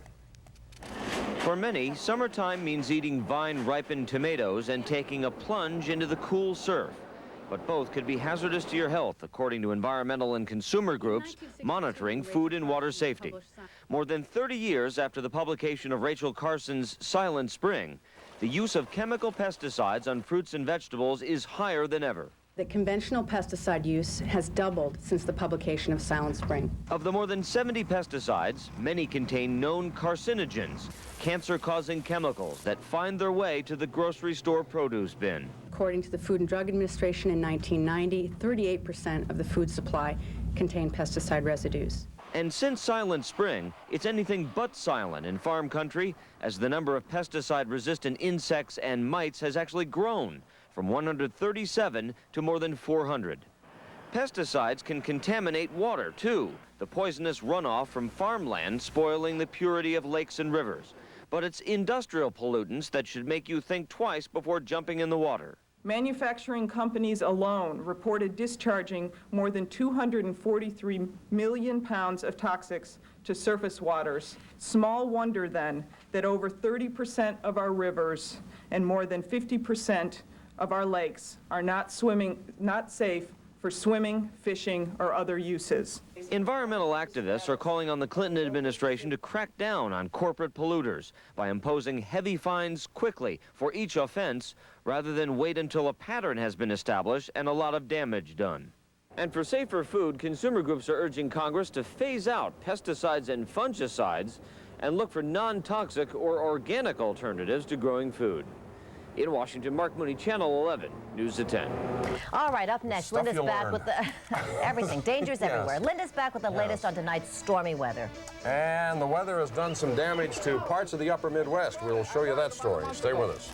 For many, summertime means eating vine-ripened tomatoes and taking a plunge into the cool surf. But both could be hazardous to your health, according to environmental and consumer groups monitoring food and water safety. More than 30 years after the publication of Rachel Carson's Silent Spring, the use of chemical pesticides on fruits and vegetables is higher than ever. The conventional pesticide use has doubled since the publication of Silent Spring. Of the more than 70 pesticides, many contain known carcinogens, cancer-causing chemicals that find their way to the grocery store produce bin. According to the Food and Drug Administration in 1990, 38% of the food supply contained pesticide residues. And since Silent Spring, it's anything but silent in farm country, as the number of pesticide-resistant insects and mites has actually grown from 137 to more than 400. Pesticides can contaminate water, too, the poisonous runoff from farmland spoiling the purity of lakes and rivers. But it's industrial pollutants that should make you think twice before jumping in the water. Manufacturing companies alone reported discharging more than 243 million pounds of toxics to surface waters. Small wonder, then, that over 30% of our rivers and more than 50% of our lakes are not safe for swimming, fishing, or other uses. Environmental activists are calling on the Clinton administration to crack down on corporate polluters by imposing heavy fines quickly for each offense, rather than wait until a pattern has been established and a lot of damage done. And for safer food, consumer groups are urging Congress to phase out pesticides and fungicides and look for non-toxic or organic alternatives to growing food. In Washington, Mark Mooney, Channel 11, News at 10. All right, up next, Linda's back with the everything. Dangers Yes. everywhere. Linda's back with the latest on tonight's stormy weather. And the weather has done some damage to parts of the upper Midwest. We'll show you that story. Stay with us.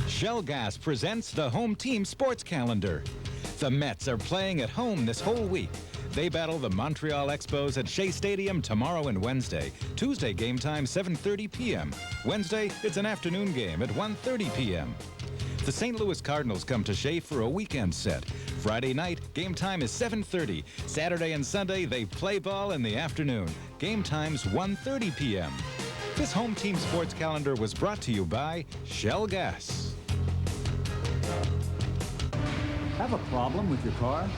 Shell Gas presents the home team sports calendar. The Mets are playing at home this whole week. They battle the Montreal Expos at Shea Stadium tomorrow and Wednesday. Tuesday game time 7:30 p.m. Wednesday, it's an afternoon game at 1:30 p.m. The St. Louis Cardinals come to Shea for a weekend set. Friday night, game time is 7:30. Saturday and Sunday, they play ball in the afternoon. Game time's 1:30 p.m. This home team sports calendar was brought to you by Shell Gas. Have a problem with your car?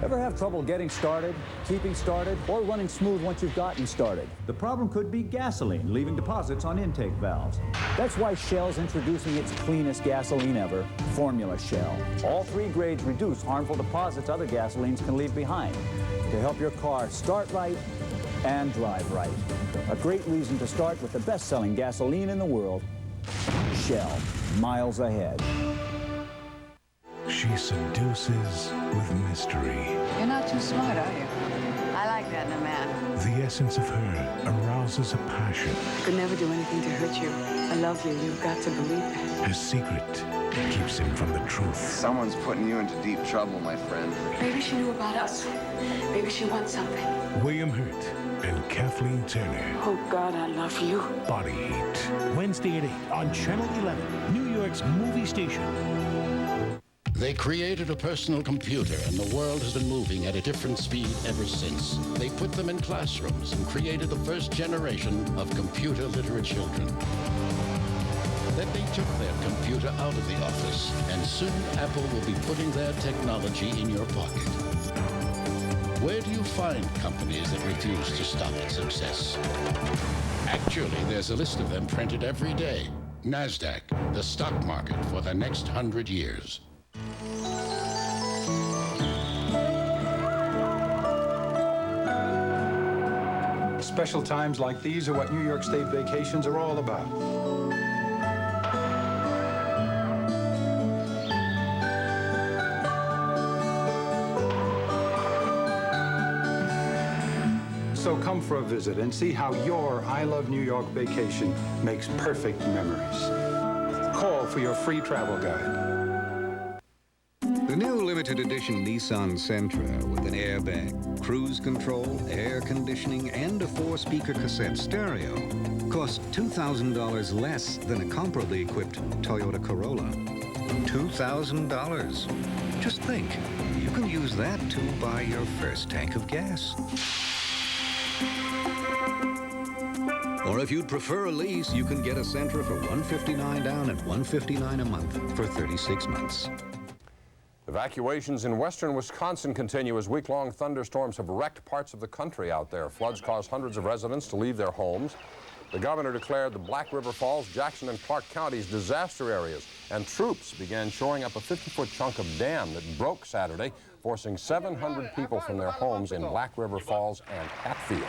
Ever have trouble getting started, keeping started, or running smooth once you've gotten started? The problem could be gasoline, leaving deposits on intake valves. That's why Shell's introducing its cleanest gasoline ever, Formula Shell. All 3 grades reduce harmful deposits other gasolines can leave behind to help your car start right and drive right. A great reason to start with the best-selling gasoline in the world, Shell, miles ahead. She seduces with mystery. You're not too smart, are you? I like that in a man. The essence of her arouses a passion. I could never do anything to hurt you. I love you. You've got to believe it. Her secret keeps him from the truth. Someone's putting you into deep trouble, my friend. Maybe she knew about us. Maybe she wants something. William Hurt and Kathleen Turner. Oh, God, I love you. Body Heat. Wednesday at 8 on Channel 11, New York's movie station. They created a personal computer, and the world has been moving at a different speed ever since. They put them in classrooms and created the first generation of computer literate children. Then they took their computer out of the office, and soon Apple will be putting their technology in your pocket. Where do you find companies that refuse to stop at success? Actually, there's a list of them printed every day. NASDAQ, the stock market for the next 100 years. Special times like these are what New York State vacations are all about. So come for a visit and see how your I Love New York vacation makes perfect memories. Call for your free travel guide. The new limited edition Nissan Sentra with an airbag, cruise control, air conditioning, and a 4-speaker cassette stereo costs $2,000 less than a comparably equipped Toyota Corolla. $2,000. Just think, you can use that to buy your first tank of gas. Or if you'd prefer a lease, you can get a Sentra for $159 down and $159 a month for 36 months. Evacuations in western Wisconsin continue as week-long thunderstorms have wrecked parts of the country out there. Floods caused hundreds of residents to leave their homes. The governor declared the Black River Falls, Jackson, and Clark counties disaster areas, and troops began shoring up a 50-foot chunk of dam that broke Saturday, forcing 700 people from their homes in Black River Falls and Hatfield.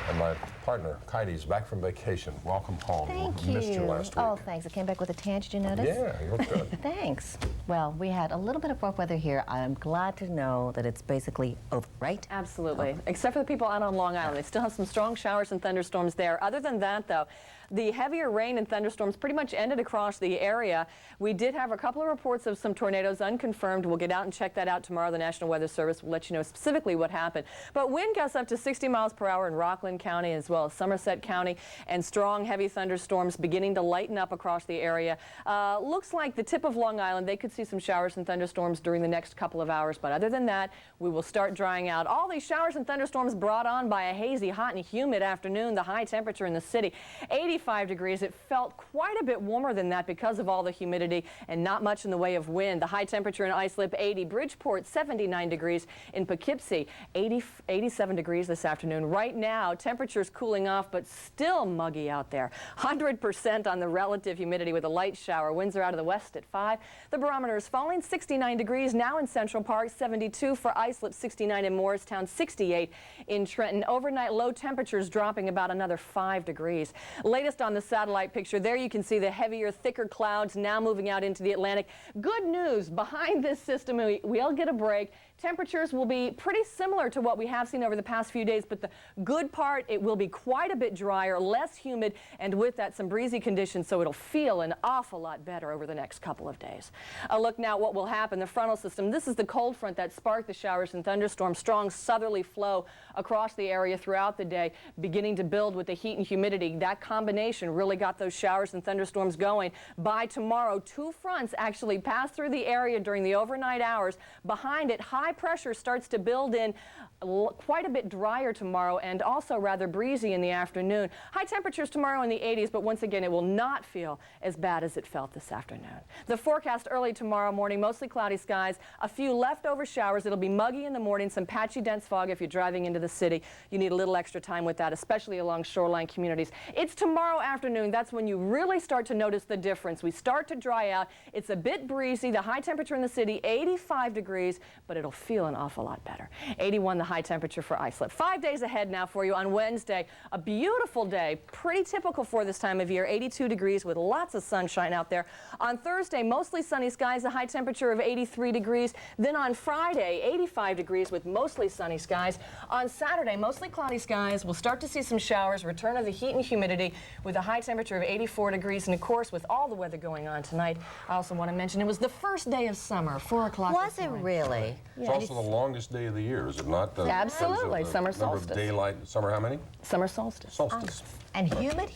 And my partner, Kaity's back from vacation. Welcome home. Thank We you. missed you last week. Oh, thanks. I came back with a tan. Did you notice? Yeah, you look good. Thanks. Well, we had a little bit of rough weather here. I'm glad to know that it's basically over, right? Absolutely. Except for the people out on Long Island. They still have some strong showers and thunderstorms there. Other than that, though, the heavier rain and thunderstorms pretty much ended across the area. We did have a couple of reports of some tornadoes, unconfirmed. We'll get out and check that out tomorrow. The National Weather Service will let you know specifically what happened. But wind gusts up to 60 miles per hour in Rockland County as well as Somerset County, and strong heavy thunderstorms beginning to lighten up across the area. Looks like the tip of Long Island, they could see some showers and thunderstorms during the next couple of hours. But other than that, we will start drying out. All these showers and thunderstorms brought on by a hazy, hot and humid afternoon. The high temperature in the city, 85 degrees. It felt quite a bit warmer than that because of all the humidity and not much in the way of wind. The high temperature in Islip, 80. Bridgeport, 79 degrees. In Poughkeepsie, 87 degrees this afternoon. Right now, temperatures cooling off, but still muggy out there. 100% on the relative humidity with a light shower. Winds are out of the west at 5. The barometer is falling, 69 degrees now in Central Park, 72 for Islip, 69 in Morristown, 68 in Trenton. Overnight low temperatures dropping about another 5 degrees. Latest on the satellite picture, there you can see the heavier, thicker clouds now moving out into the Atlantic. Good news, behind this system, we'll get a break. Temperatures will be pretty similar to what we have seen over the past few days, but the good part, it will be quite a bit drier, less humid, and with that some breezy conditions, so it'll feel an awful lot better over the next couple of days. A look now at what will happen. The frontal system, this is the cold front that sparked the showers and thunderstorms. Strong southerly flow across the area throughout the day, beginning to build with the heat and humidity. That combination really got those showers and thunderstorms going. By tomorrow, two fronts actually pass through the area during the overnight hours. Behind it, high pressure starts to build in, quite a bit drier tomorrow and also rather breezy in the afternoon. High temperatures tomorrow in the 80s, but once again, it will not feel as bad as it felt this afternoon. The forecast early tomorrow morning, mostly cloudy skies, a few leftover showers. It'll be muggy in the morning, some patchy dense fog if you're driving into the city. You need a little extra time with that, especially along shoreline communities. It's tomorrow afternoon. That's when you really start to notice the difference. We start to dry out. It's a bit breezy. The high temperature in the city, 85 degrees, but it'll feel an awful lot better. 81 the high temperature for Islip. 5 days ahead now for you on Wednesday. A beautiful day, pretty typical for this time of year, 82 degrees with lots of sunshine out there. On Thursday, mostly sunny skies, a high temperature of 83 degrees. Then on Friday, 85 degrees with mostly sunny skies. On Saturday, mostly cloudy skies. We'll start to see some showers, return of the heat and humidity with a high temperature of 84 degrees. And of course, with all the weather going on tonight, I also want to mention it was the first day of summer, 4 o'clock. Was it really? It's also the longest day of the year, is it not? Absolutely. Summer solstice. Number of daylight. Summer how many? Summer solstice. Solstice. And humid.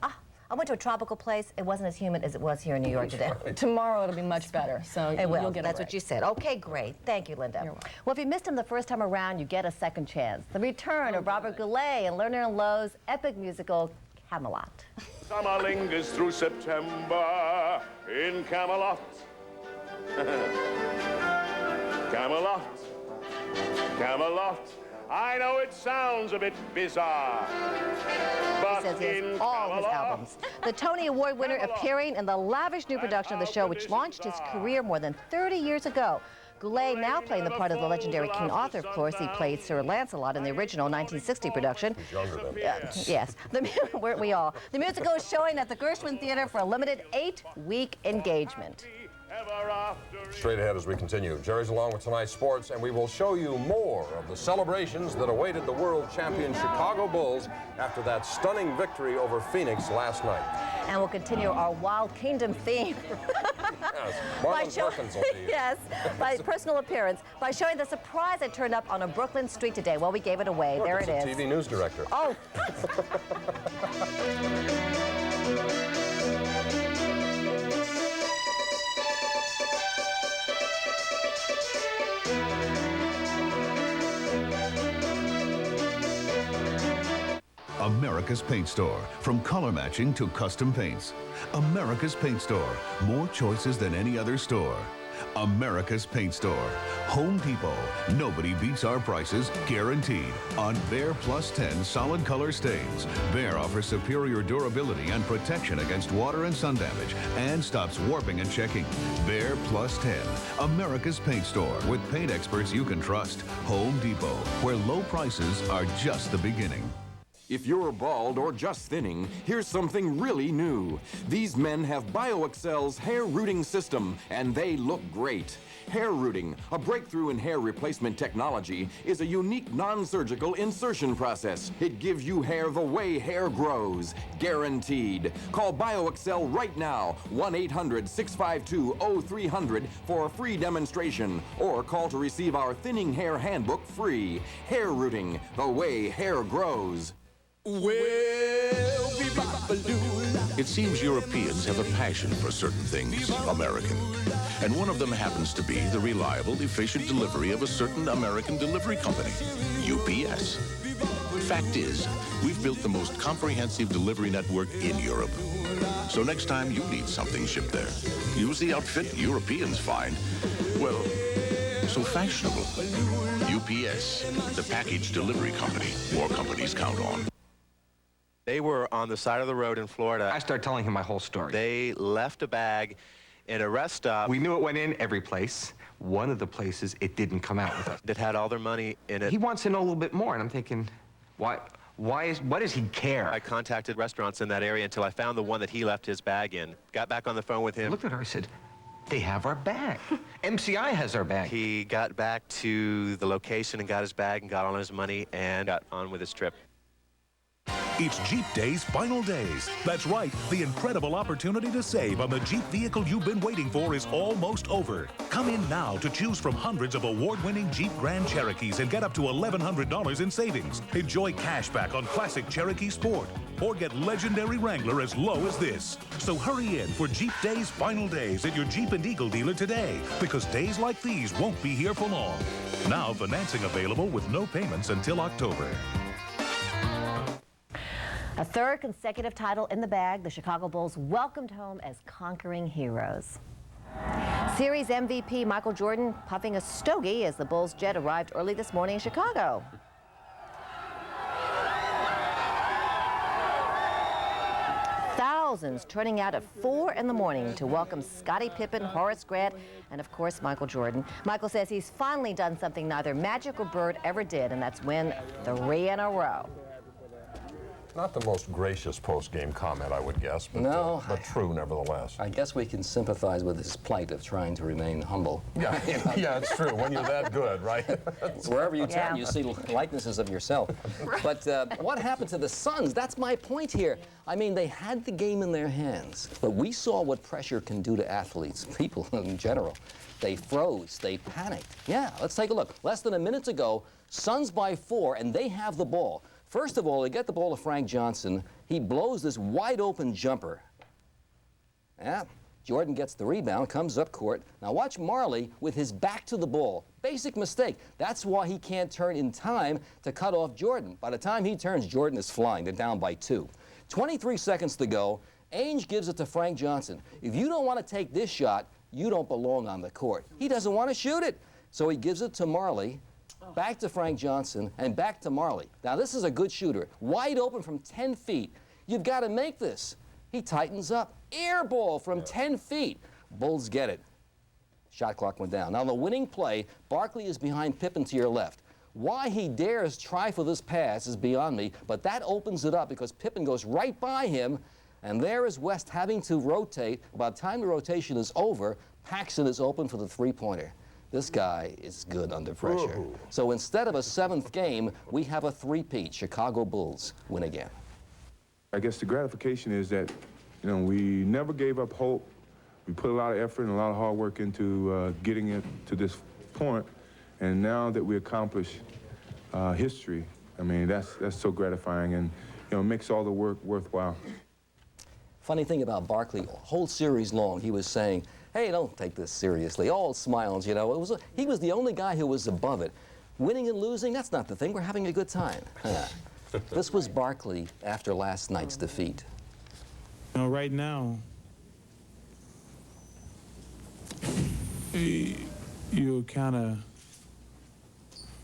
I went to a tropical place. It wasn't as humid as it was here in New York today. Tomorrow it'll be much better, so it will. You'll get That's what you said. Okay, great. Thank you, Linda. Well, if you missed him the first time around, you get a second chance. The return of Robert Goulet and Lerner and Lowe's epic musical, Camelot. Summer lingers through September in Camelot. Camelot, Camelot. I know it sounds a bit bizarre, but he says all his albums. The Tony Award winner appearing in the lavish new production of the show, which launched his career more than 30 years ago. Goulet now playing the part of the legendary King Arthur, of course. He played Sir Lancelot in the original 1960 production. He's younger than yes. Weren't we all? The musical is showing at the Gershwin Theater for a limited 8-week engagement. Straight ahead as we continue. Jerry's along with tonight's sports, and we will show you more of the celebrations that awaited the world champion Chicago Bulls after that stunning victory over Phoenix last night. And we'll continue our Wild Kingdom theme. Yes, Marlon Perkins will be yes, by personal appearance, by showing the surprise that turned up on a Brooklyn street today. Well, we gave it away. Look, there it's it a is. TV news director. Oh. America's Paint Store. From color matching to custom paints. America's Paint Store. More choices than any other store. America's Paint Store. Home Depot. Nobody beats our prices, guaranteed. On Behr Plus 10 solid color stains. Behr offers superior durability and protection against water and sun damage and stops warping and checking. Behr Plus 10. America's Paint Store with paint experts you can trust. Home Depot, where low prices are just the beginning. If you're bald or just thinning, here's something really new. These men have BioExcel's hair rooting system, and they look great. Hair rooting, a breakthrough in hair replacement technology, is a unique non-surgical insertion process. It gives you hair the way hair grows, guaranteed. Call BioExcel right now, 1-800-652-0300 for a free demonstration, or call to receive our thinning hair handbook free. Hair rooting, the way hair grows. It seems Europeans have a passion for certain things American. And one of them happens to be the reliable, efficient delivery of a certain American delivery company, UPS. Fact is, we've built the most comprehensive delivery network in Europe. So next time you need something shipped there, use the outfit Europeans find, well, so fashionable. UPS, the package delivery company more companies count on. They were on the side of the road in Florida. I started telling him my whole story. They left a bag in a rest stop. We knew it went in every place. One of the places, it didn't come out with us. That had all their money in it. He wants to know a little bit more, and I'm thinking, what does he care? I contacted restaurants in that area until I found the one that he left his bag in. Got back on the phone with him. I looked at her, I said, they have our bag. MCI has our bag. He got back to the location and got his bag and got all his money and got on with his trip. It's Jeep Day's final days. That's right, the incredible opportunity to save on the Jeep vehicle you've been waiting for is almost over. Come in now to choose from hundreds of award-winning Jeep Grand Cherokees and get up to $1,100 in savings. Enjoy cash back on classic Cherokee Sport or get legendary Wrangler as low as this. So hurry in for Jeep Day's final days at your Jeep and Eagle dealer today, because days like these won't be here for long. Now financing available with no payments until October. A third consecutive title in the bag, the Chicago Bulls welcomed home as conquering heroes. Series MVP Michael Jordan puffing a stogie as the Bulls jet arrived early this morning in Chicago. Thousands turning out at 4 in the morning to welcome Scottie Pippen, Horace Grant, and of course Michael Jordan. Michael says he's finally done something neither Magic or Bird ever did, and that's win 3 in a row. Not the most gracious post-game comment, I would guess, but, but true nevertheless. I guess we can sympathize with his plight of trying to remain humble. Yeah, yeah, it's true. When you're that good, right? Wherever you turn, you see likenesses of yourself. But what happened to the Suns? That's my point here. I mean, they had the game in their hands, but we saw what pressure can do to athletes, people in general. They froze, they panicked. Yeah, let's take a look. Less than a minute ago, Suns by 4, and they have the ball. First of all, they get the ball to Frank Johnson. He blows this wide-open jumper. Yeah, Jordan gets the rebound, comes up court. Now watch Marley with his back to the ball. Basic mistake. That's why he can't turn in time to cut off Jordan. By the time he turns, Jordan is flying. They're down by 2. 23 seconds to go. Ainge gives it to Frank Johnson. If you don't want to take this shot, you don't belong on the court. He doesn't want to shoot it. So he gives it to Marley. Back to Frank Johnson, and back to Marley. Now, this is a good shooter. Wide open from 10 feet. You've got to make this. He tightens up. Air ball from 10 feet. Bulls get it. Shot clock went down. Now, the winning play, Barkley is behind Pippen to your left. Why he dares try for this pass is beyond me, but that opens it up because Pippen goes right by him, and there is West having to rotate. By the time the rotation is over, Paxson is open for the three-pointer. This guy is good under pressure. Ooh. So instead of a 7th game, we have a 3-peat. Chicago Bulls win again. I guess the gratification is that, you know, we never gave up hope. We put a lot of effort and a lot of hard work into getting it to this point. And now that we accomplish history, I mean, that's so gratifying, and, you know, makes all the work worthwhile. Funny thing about Barkley, whole series long, he was saying, hey, don't take this seriously. All smiles, you know. He was the only guy who was above it. Winning and losing, that's not the thing. We're having a good time. This was Barkley after last night's defeat. You know, right now, you're kind of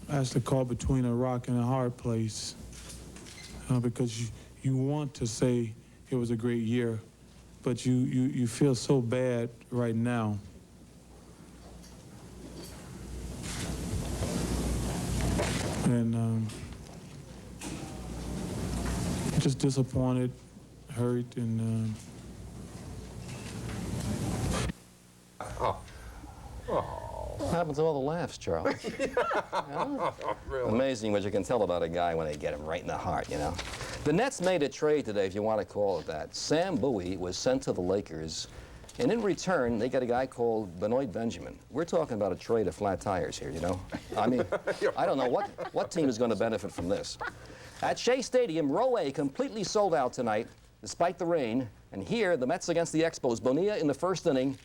asked to call between a rock and a hard place, because you want to say it was a great year, but you feel so bad right now. And just disappointed, hurt, and What happened to all the laughs, Charles? Really? Amazing what you can tell about a guy when they get him right in the heart, you know. The Nets made a trade today, if you want to call it that. Sam Bowie was sent to the Lakers, and in return, they got a guy called Benoit Benjamin. We're talking about a trade of flat tires here, you know. I mean, I don't know what team is going to benefit from this. At Shea Stadium, Row A completely sold out tonight, despite the rain. And here, the Mets against the Expos. Bonilla in the first inning.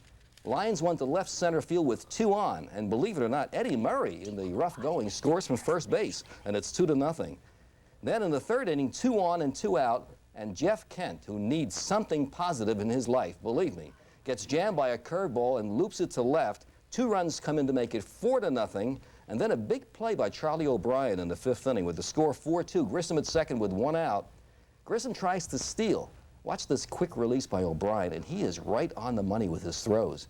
Lions won to left center field with 2 on. And believe it or not, Eddie Murray in the rough going scores from first base, and it's 2-0. Then in the third inning, 2 on and 2 out, and Jeff Kent, who needs something positive in his life, believe me, gets jammed by a curveball and loops it to left. 2 runs come in to make it 4-0, and then a big play by Charlie O'Brien in the 5th inning with the score 4-2. Grissom at second with 1 out. Grissom tries to steal. Watch this quick release by O'Brien, and he is right on the money with his throws.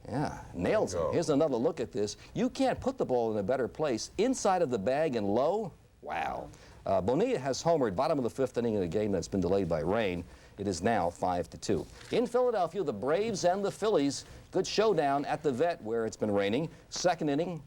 Yeah, nails him. Here's another look at this. You can't put the ball in a better place. Inside of the bag and low, wow. Bonilla has homered bottom of the 5th inning in a game that's been delayed by rain. It is now 5-2. In Philadelphia, the Braves and the Phillies, good showdown at the Vet where it's been raining. 2nd inning,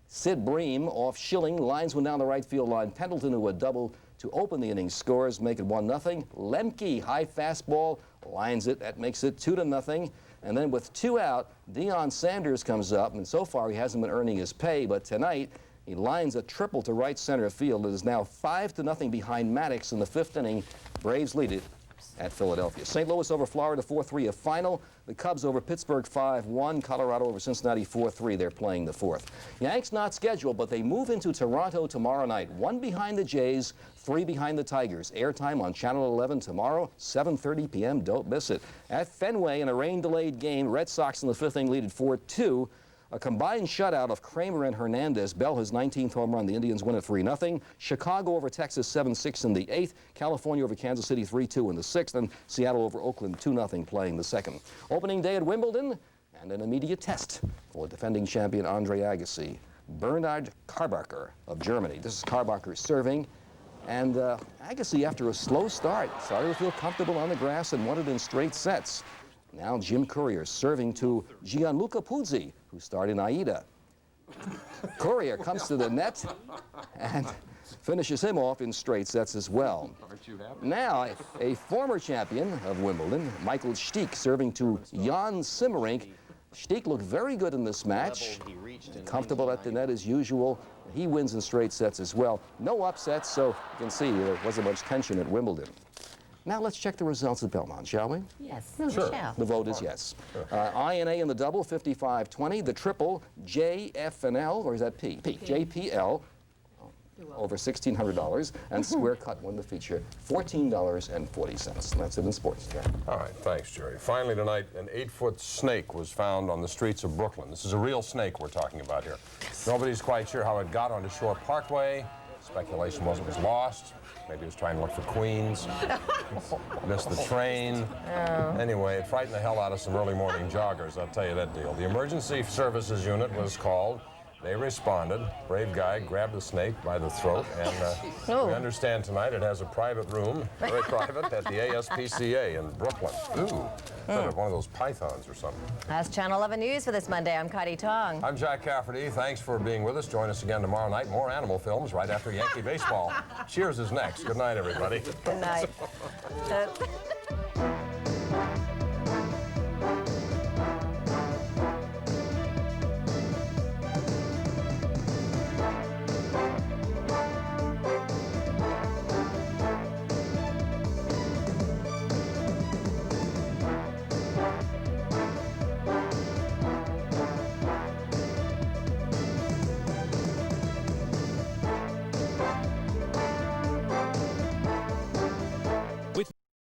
Sid Bream off Schilling, lines one down the right field line. Pendleton to a double to open the inning scores, make it 1-0. Lemke, high fastball, lines it. That makes it 2-0. And then with 2 out, Deion Sanders comes up, and so far he hasn't been earning his pay, but tonight he lines a triple to right center field. It is now 5-0 behind Maddox in the 5th inning. Braves lead it at Philadelphia. St. Louis over Florida 4-3 a final. The Cubs over Pittsburgh 5-1. Colorado over Cincinnati 4-3. They're playing the 4th. Yanks not scheduled, but they move into Toronto tomorrow night. 1 behind the Jays, 3 behind the Tigers. Airtime on Channel 11 tomorrow, 7:30 p.m. Don't miss it. At Fenway in a rain-delayed game, Red Sox in the 5th inning lead at 4-2. A combined shutout of Kramer and Hernandez. Bell his 19th home run. The Indians win at 3-0. Chicago over Texas 7-6 in the 8th. California over Kansas City 3-2 in the 6th. And Seattle over Oakland 2-0 playing the 2nd. Opening day at Wimbledon and an immediate test for defending champion Andre Agassi. Bernhard Karbacher of Germany. This is Karbacher serving. And Agassi, after a slow start, started to feel comfortable on the grass and won it in straight sets. Now Jim Courier serving to Gianluca Puzzi, who starred in Aida. Courier comes to the net and finishes him off in straight sets as well. Aren't you happy? Now, a former champion of Wimbledon, Michael Stich, serving to Jan Simmerink. Stich looked very good in this match. Comfortable at the net as usual. He wins in straight sets as well. No upsets, so you can see there wasn't much tension at Wimbledon. Now let's check the results at Belmont, shall we? Yes, sure. we shall. The vote is yes. I&A in the double, 55-20. The triple, J, F, and L, or is that P? P. JPL, over $1,600. And Square Cut won the feature, $14.40. That's it in sports, Jerry. All right, thanks, Jerry. Finally tonight, an 8-foot snake was found on the streets of Brooklyn. This is a real snake we're talking about here. Nobody's quite sure how it got onto Shore Parkway. Speculation was it was lost. Maybe he was trying to look for Queens. Missed the train. Oh. Anyway, it frightened the hell out of some early morning joggers, I'll tell you that deal. The emergency services unit was called. They responded. Brave guy grabbed the snake by the throat, and we understand tonight it has a private room, very private, at the ASPCA in Brooklyn. Ooh, kind of one of those pythons or something. That's Channel 11 News for this Monday. I'm Kaity Tong. I'm Jack Cafferty. Thanks for being with us. Join us again tomorrow night. More animal films right after Yankee baseball. Cheers is next. Good night, everybody. Good night.